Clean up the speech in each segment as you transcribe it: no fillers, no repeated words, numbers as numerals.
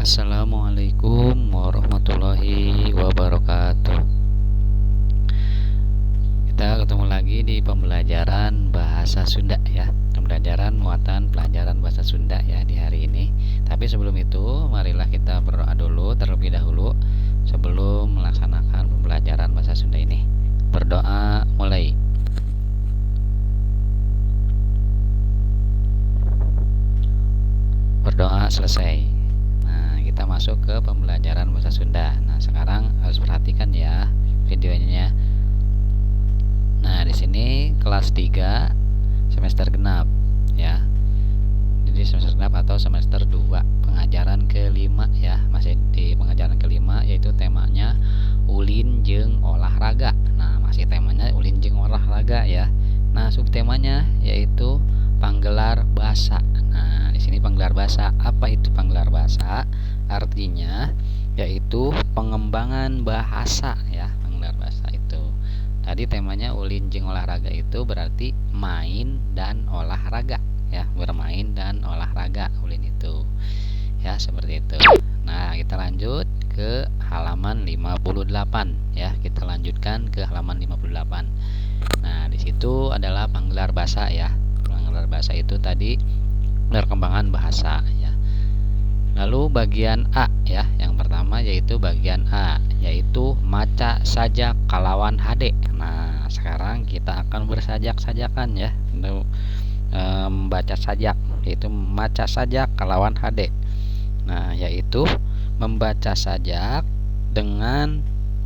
Assalamualaikum warahmatullahi wabarakatuh. Kita ketemu lagi di pembelajaran bahasa Sunda ya. Pembelajaran muatan pelajaran bahasa Sunda ya di hari ini. Tapi sebelum itu, marilah kita berdoa dulu terlebih dahulu sebelum melaksanakan pembelajaran bahasa Sunda ini. Berdoa mulai. Berdoa selesai. Kita masuk ke pembelajaran bahasa Sunda. Nah, sekarang harus perhatikan ya videonya. Nah, di sini kelas 3 semester genap ya. Jadi semester genap atau semester 2 pengajaran kelima ya. Masih di pengajaran kelima, yaitu temanya ulin jeung olahraga. Nah, masih temanya ulin jeung olahraga ya. Nah, subtemanya yaitu panggelar basa. Nah, di sini panggelar basa. Apa itu panggelar basa? Artinya yaitu pengembangan bahasa ya. Panggelar bahasa itu. Tadi temanya ulin jeung olahraga itu berarti main dan olahraga ya. Bermain dan olahraga ulin itu. Ya, seperti itu. Nah, kita lanjut ke halaman 58 ya. Kita lanjutkan ke halaman 58. Nah, di situ adalah panggelar basa ya. Panggelar basa itu tadi perkembangan bahasa ya. Lalu bagian A ya, yang pertama yaitu bagian A, yaitu maca sajak kalawan HD. Nah, sekarang kita akan bersajak-sajakan ya, untuk membaca sajak, yaitu maca sajak kalawan HD. Nah, yaitu membaca sajak dengan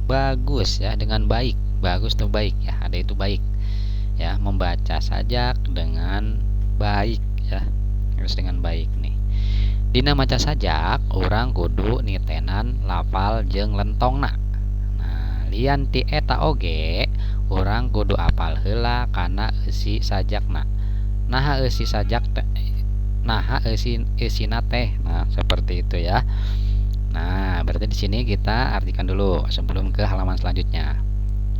bagus ya, dengan baik. Bagus atau baik ya, HD itu baik ya, membaca sajak dengan baik ya, harus dengan baik nih. Dina maca sajak orang kudu nitenan lafal jeung lentongna. Nah, lian ti eta oge orang kudu apal heula kana eusi sajakna. Naha eusi sajak teh, naha eusina teh. Nah, seperti itu ya. Nah, berarti di sini kita artikan dulu sebelum ke halaman selanjutnya.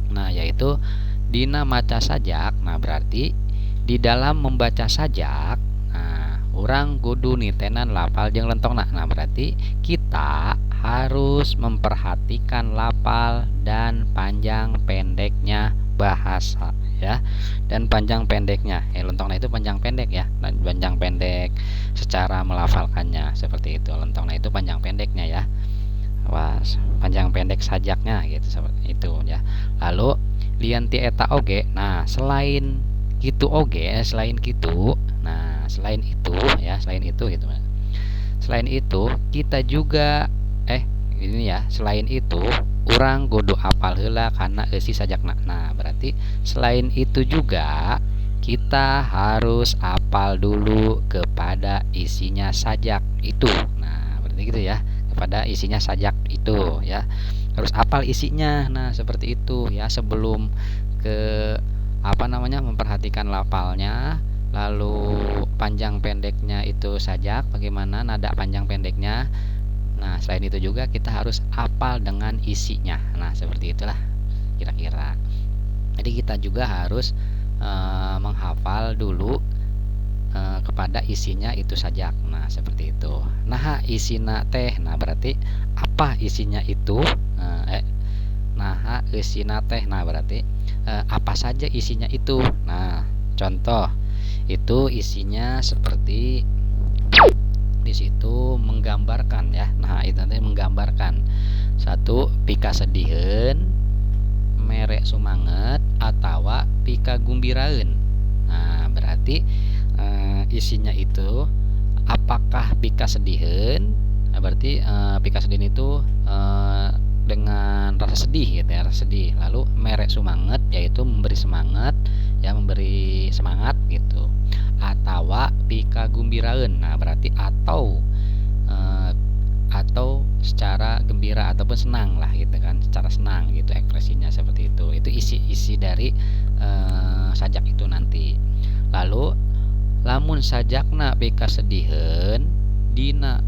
Nah, yaitu dina maca sajak. Nah, berarti di dalam membaca sajak, orang kudu nitenan lafal jeung lentongna. Nah, berarti kita harus memperhatikan lafal dan panjang pendeknya bahasa ya. Dan panjang pendeknya. Lentongna itu panjang pendek ya. Dan panjang pendek secara melafalkannya seperti itu. Lentongna itu panjang pendeknya ya. Wah, panjang pendek sajaknya gitu seperti itu ya. Lalu lianti eta oge. Nah, selain gitu oge, selain gitu. Nah, selain itu ya, selain itu gitu. Selain itu kita juga ini ya, selain itu orang kudu apal heula kana eusi sajakna. Nah, berarti selain itu juga kita harus apal dulu kepada isinya sajak itu. Nah, berarti gitu ya, kepada isinya sajak itu ya. Harus apal isinya. Nah, seperti itu ya, sebelum ke memperhatikan lafalnya. Lalu panjang pendeknya itu sajak, bagaimana nada panjang pendeknya. Nah, selain itu juga kita harus hafal dengan isinya. Nah, seperti itulah kira-kira. Jadi kita juga harus menghafal dulu kepada isinya itu sajak. Nah, seperti itu. Nah, isina teh. Nah, berarti apa isinya itu? Nah, isina teh. Nah, berarti apa saja isinya itu. Nah, contoh itu isinya seperti di situ menggambarkan ya. Nah, itu nanti menggambarkan satu pika sediheun, merek sumanget, atau pika gumbiraeun. Nah, berarti isinya itu apakah pika sediheun? Nah, berarti pika sediheun itu dengan rasa sedih gitu ya, rasa sedih. Lalu merek sumanget yaitu memberi semangat ya, memberi semangat gitu. Atau pika gumbiraeun. Nah, berarti atau secara gembira ataupun senang lah gitu kan, secara senang gitu ekspresinya seperti itu. Itu isi dari sajak itu nanti. Lalu lamun sajakna pika sediheun dina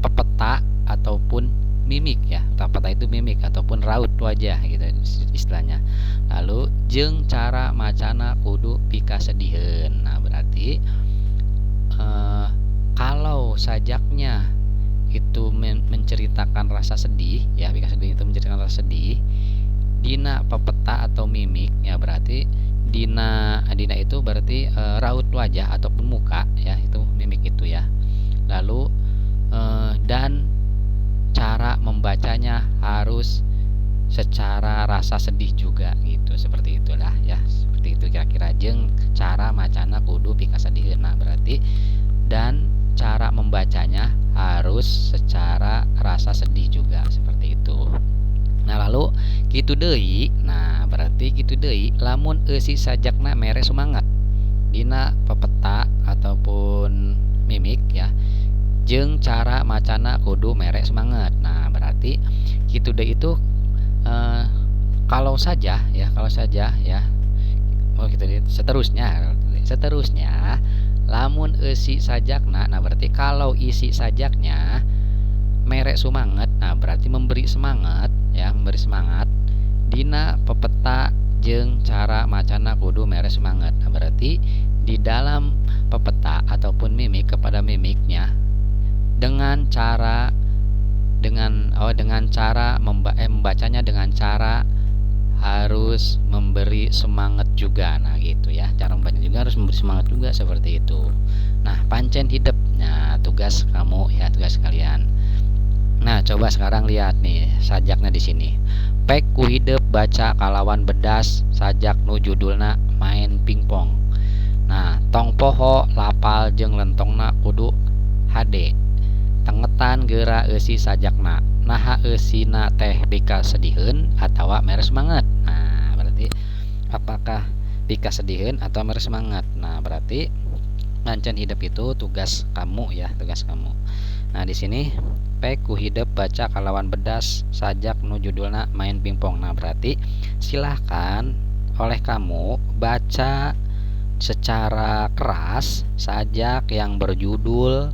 pepeta ataupun mimik ya. Pepeta itu mimik ataupun raut wajah gitu istilahnya. Lalu jeung cara macana kudu pika sediheun. Nah, berarti kalau sajaknya itu menceritakan rasa sedih ya, pika sedih itu menceritakan rasa sedih. Dina pepeta atau mimik ya, berarti dina itu berarti raut wajah ataupun muka ya, itu mimik itu ya. Lalu dan cara membacanya harus secara rasa sedih juga gitu, seperti itulah ya, seperti itu kira-kira. Jeung cara macana kudu pika sedih. Nah berarti dan cara membacanya harus secara rasa sedih juga, seperti itu. Nah lalu kitu deui, nah berarti kitu deui lamun eusi sajakna mere semangat dina pepeta ataupun mimik ya, jeung cara macana kudu mere semangat. Nah berarti kitu deui itu kalau saja ya, gitu seterusnya lamun isi sajakna, nah berarti kalau isi sajaknya merek semangat, nah berarti memberi semangat ya, memberi semangat dina pepeta jeung cara macana kudu merek semangat. Nah berarti di dalam pepeta ataupun mimik kepada mimiknya dengan cara membacanya dengan cara harus memberi semangat juga. Nah gitu ya, cara membacanya juga harus memberi semangat juga, seperti itu. Nah pancen hidup, nah tugas kamu ya, tugas kalian. Nah coba sekarang lihat nih sajaknya di sini. Pek ku hidup baca kalawan bedas sajak nu judulna main pingpong. Nah tong poho lapal jeung lentongna kudu HD. Tengetan geura eusi sajakna, naha eusina teh pika sediheun atawa mere semangat. Nah berarti apakah pika sediheun atau mere semangat? Nah berarti pancen hidup itu tugas kamu ya, tugas kamu. Nah di sini pek ku hidup baca kalawan bedas sajak nu judulna main pingpong. Nah berarti silahkan oleh kamu baca secara keras sajak yang berjudul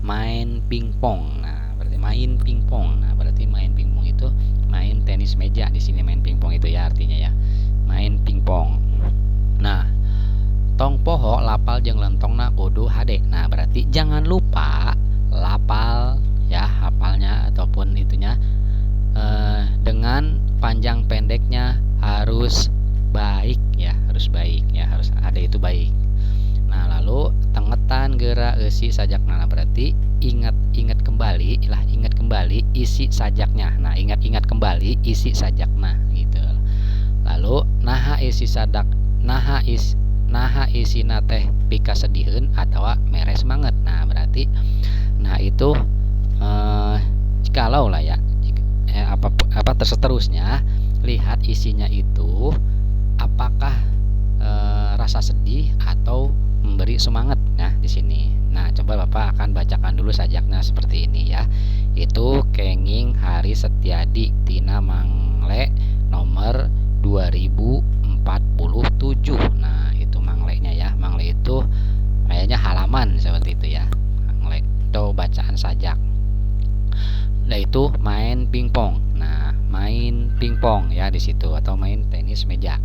main pingpong. Nah berarti main pingpong. Nah berarti main pingpong itu main tenis meja, di sini main pingpong itu ya artinya ya, main pingpong. Nah tong poho lapal jeung lentongna kudu HD. Nah berarti jangan lupa lapal ya, hafalnya ataupun itunya dengan panjang pendeknya harus baik ya, harus baik ya, harus ada itu baik. Nah lalu tengetan geura eusi sajakna. Nah berarti ingat kembali isi sajaknya. Nah ingat kembali isi sajakna gitu. Lalu naha isina teh pika sediheun atawa mere semangat. Nah berarti itu jikalau lah ya, apa terseterusnya lihat isinya itu apakah rasa sedih atau memberi semangat. Nah di sini. Nah coba Bapak akan bacakan dulu sajaknya seperti ini ya. Itu kenging Hari Setiadi tina Mangle nomor 2047. Nah itu manglenya ya. Mangle itu kayaknya halaman seperti itu ya. Mangle itu bacaan sajak. Nah itu main pingpong. Nah main pingpong ya di situ, atau main tenis meja.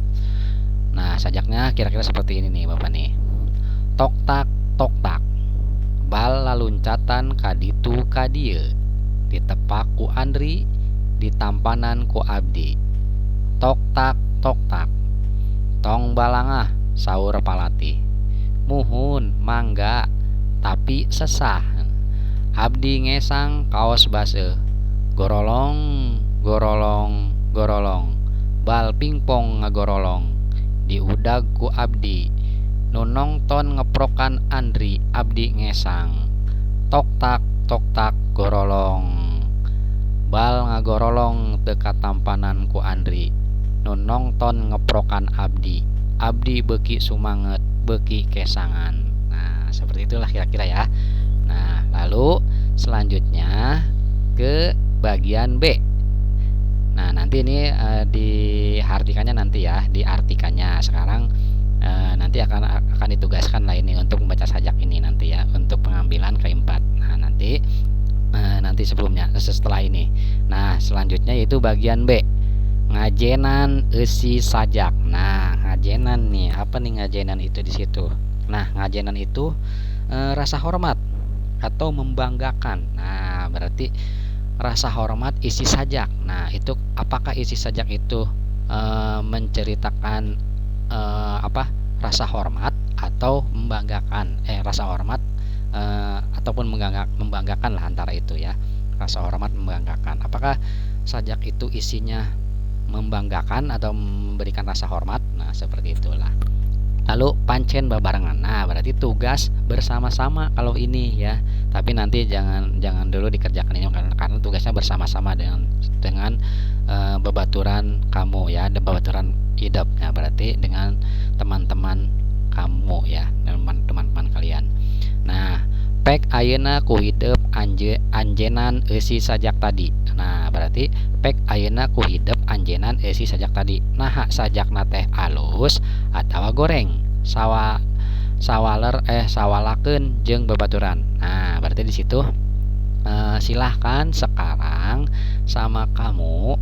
Nah sajaknya kira-kira seperti ini nih Bapak nih. Tok tak bal laluncatan kaditu kadieu, ditepak ku Andri, ditampanan ku Abdi. Tok tak tong balangah saur Palati, muhun mangga tapi sesah. Abdi ngesang kaos base, gorolong bal pingpong ngagorolong, diudag ku Abdi, nu nongton ngeprokan Andri. Abdi ngesang tok tak gorolong, bal ngagorolong teu katampanan ku Andri, nu nongton ngeprokan Abdi. Abdi beuki sumanget beuki kesangan. Nah seperti itulah kira-kira ya. Nah lalu selanjutnya ke bagian B. Nah nanti ini diartikannya nanti ya, diartikannya sekarang nanti akan ditugaskan lah ini untuk membaca sajak ini nanti ya, untuk pengambilan keempat. Nah nanti sebelumnya setelah ini. Nah selanjutnya yaitu bagian B, ngajenan eusi sajak. Nah ngajenan nih, apa nih ngajenan itu di situ? Nah ngajenan itu rasa hormat atau membanggakan. Nah berarti rasa hormat isi sajak. Nah, itu apakah isi sajak itu menceritakan rasa hormat atau membanggakan? Rasa hormat ataupun membanggakan lah, antara itu ya. Rasa hormat membanggakan. Apakah sajak itu isinya membanggakan atau memberikan rasa hormat? Nah, seperti itulah. Lalu pancen babarengan. Nah, berarti tugas bersama-sama kalau ini ya. Tapi nanti jangan dulu dikerjakan ini karena tugasnya bersama-sama dengan bebaturan kamu ya, bebaturan hidup. Nah, berarti dengan teman-teman kamu ya, teman-teman kalian. Nah, pek ayeuna ku hidup anjenan eusi sajak tadi. Nah, berarti pek ayeuna ku hidup anjenan eusi sajak tadi. Nah, sajakna teh alus atawa goreng. Sawalakeun jeung babaturan. Nah, berarti di situ silahkan sekarang sama kamu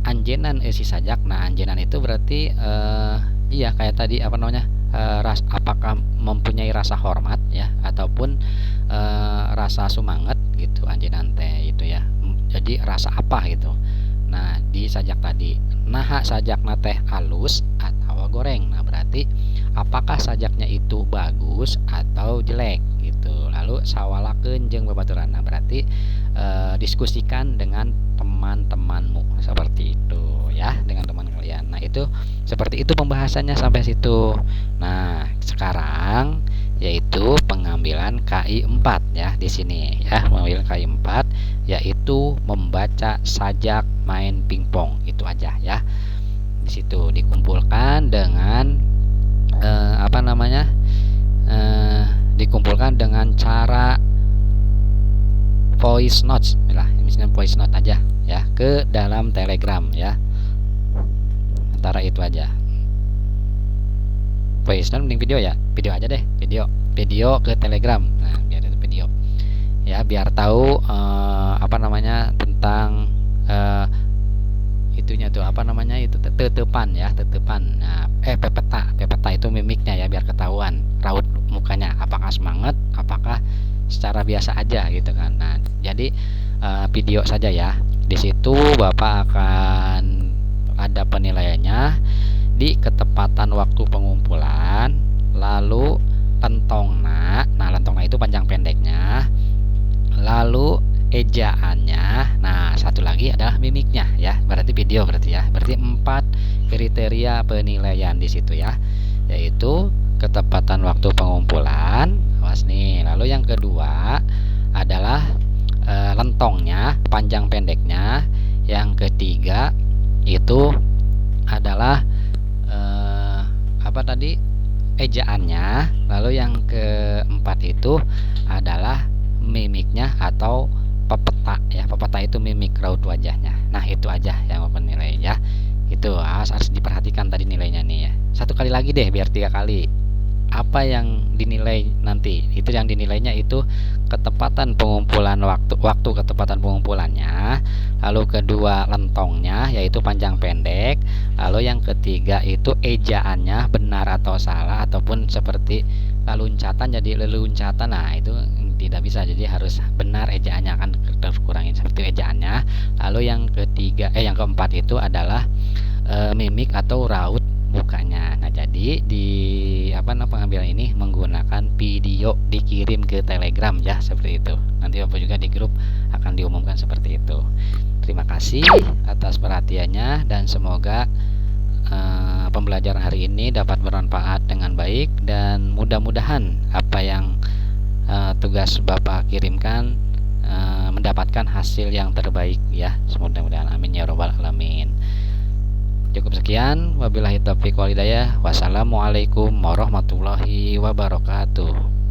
anjenan eusi sajak. Nah, anjenan itu berarti iya kayak tadi apakah mempunyai rasa hormat ya ataupun rasa sumanget gitu, anjenan teh itu ya. Jadi rasa apa gitu. Nah, di sajak tadi. Nah, sajakna teh halus atau goreng. Nah, berarti apakah sajaknya itu bagus atau jelek gitu. Lalu sawalakeun jeung babaturan. Nah, berarti diskusikan dengan teman-temanmu seperti itu ya, dengan teman kalian. Nah, itu seperti itu pembahasannya sampai situ. Nah, sekarang yaitu pengambilan KI 4 ya di sini ya, pengambilan KI 4 yaitu membaca sajak main pingpong. Itu aja ya. Di situ dikumpulkan dengan dikumpulkan dengan cara voice notes lah, misalnya voice note aja ya ke dalam Telegram ya. Antara itu aja. Voice note mending video ya, video aja deh, video ke Telegram. Nah, biar itu video ya, biar tahu tentang itunya tuh itu tetepan ya, tetepan. Nah, pepeta itu mimiknya ya, biar ketahuan raut mukanya apakah semangat, apakah secara biasa aja gitu kan. Nah, jadi video saja ya. Di situ Bapak akan ada penilaiannya di ketepatan waktu pengumpulan, lalu lentongna. Nah, lentongna itu panjang pendeknya, lalu ejaannya. Nah, satu lagi adalah mimiknya ya. Berarti video ya. Berarti 4 kriteria penilaian di situ ya. Yaitu ketepatan waktu pengumpulan. Awas nih. Lalu yang kedua adalah lentongnya, panjang pendeknya. Yang ketiga itu adalah ejaannya. Lalu yang keempat itu adalah mimiknya atau pepeta ya. Pepeta itu mimik raut wajahnya. Nah, itu aja yang penilai ya. Itu harus diperhatikan tadi nilainya nih ya. Satu kali lagi deh biar 3 kali. Apa yang dinilai nanti? Itu yang dinilainya itu ketepatan pengumpulan waktu ketepatan pengumpulannya. Lalu kedua lentongnya yaitu panjang pendek. Lalu yang ketiga itu ejaannya benar atau salah, ataupun seperti leluncatan jadi leluncatan. Nah, itu tidak bisa, jadi harus benar ejaannya, akan terkurangin seperti ejaannya. Lalu yang keempat itu adalah mimik atau raut mukanya. Nah, jadi di pengambilan ini menggunakan video dikirim ke Telegram ya, seperti itu. Nanti Bapak juga di grup akan diumumkan seperti itu. Terima kasih atas perhatiannya dan semoga pembelajaran hari ini dapat bermanfaat dengan baik, dan mudah-mudahan apa yang tugas Bapak kirimkan mendapatkan hasil yang terbaik ya. Mudah-mudahan, amin ya robbal alamin. Cukup sekian, wabillahi taufiq wal hidayah. Wassalamualaikum warahmatullahi wabarakatuh.